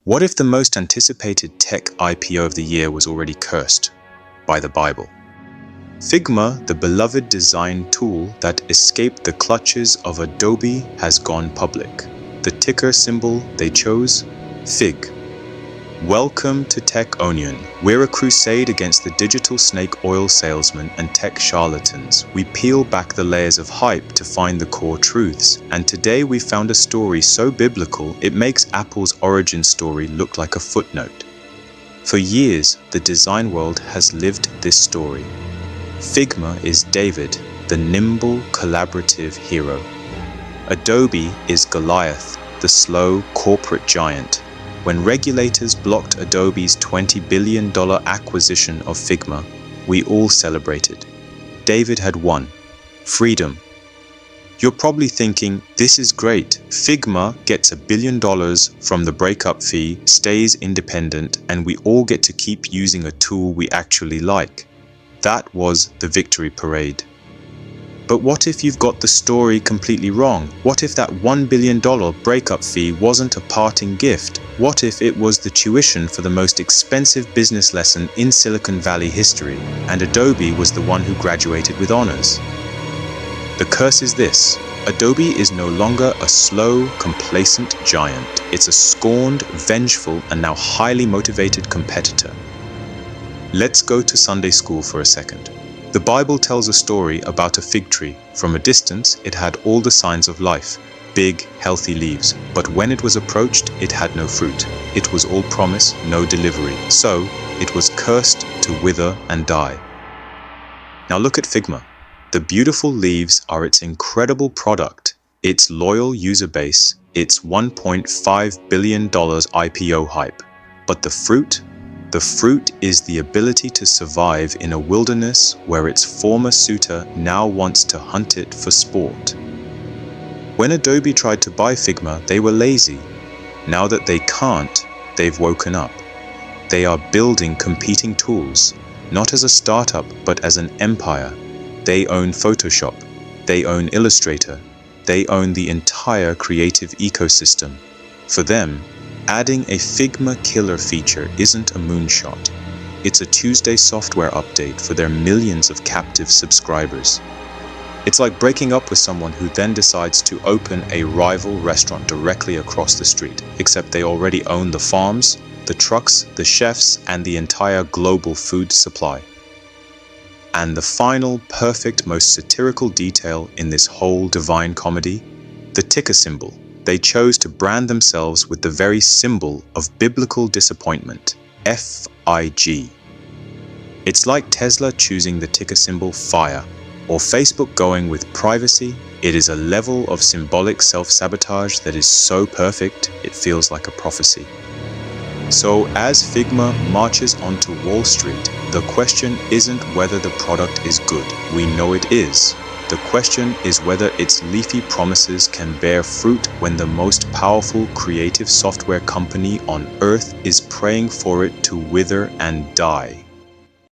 What if the most anticipated tech IPO of the year was already cursed by the Bible? Figma, the beloved design tool that escaped the clutches of Adobe, has gone public. The ticker symbol they chose? Fig. Welcome to TechOnion. We're a crusade against the digital snake oil salesmen and tech charlatans. We peel back the layers of hype to find the core truths. And today we found a story so biblical it makes Apple's origin story look like a footnote. For years, the design world has lived this story. Figma is David, the nimble, collaborative hero. Adobe is Goliath, the slow corporate giant. When regulators blocked Adobe's $20 billion acquisition of Figma, we all celebrated. David had won. Freedom. You're probably thinking, this is great. Figma gets $1 billion from the breakup fee, stays independent, and we all get to keep using a tool we actually like. That was the victory parade. But what if you've got the story completely wrong? What if that $1 billion breakup fee wasn't a parting gift? What if it was the tuition for the most expensive business lesson in Silicon Valley history, and Adobe was the one who graduated with honors? The curse is this: Adobe is no longer a slow, complacent giant. It's a scorned, vengeful, and now highly motivated competitor. Let's go to Sunday school for a second. The Bible tells a story about a fig tree. From a distance, it had all the signs of life, big, healthy leaves. But when it was approached, it had no fruit. It was all promise, no delivery. So, it was cursed to wither and die. Now look at Figma. The beautiful leaves are its incredible product, its loyal user base, its $1.5 billion IPO hype. But the fruit? The fruit is the ability to survive in a wilderness where its former suitor now wants to hunt it for sport. When Adobe tried to buy Figma, they were lazy. Now that they can't, they've woken up. They are building competing tools, not as a startup, but as an empire. They own Photoshop. They own Illustrator. They own the entire creative ecosystem. For them, adding a Figma killer feature isn't a moonshot. It's a Tuesday software update for their millions of captive subscribers. It's like breaking up with someone who then decides to open a rival restaurant directly across the street, except they already own the farms, the trucks, the chefs, and the entire global food supply. And the final, perfect, most satirical detail in this whole divine comedy? The ticker symbol. They chose to brand themselves with the very symbol of biblical disappointment, FIG. It's like Tesla choosing the ticker symbol FIRE, or Facebook going with privacy. It is a level of symbolic self-sabotage that is so perfect, it feels like a prophecy. So as Figma marches onto Wall Street, the question isn't whether the product is good. We know it is. The question is whether its leafy promises can bear fruit when the most powerful creative software company on earth is praying for it to wither and die.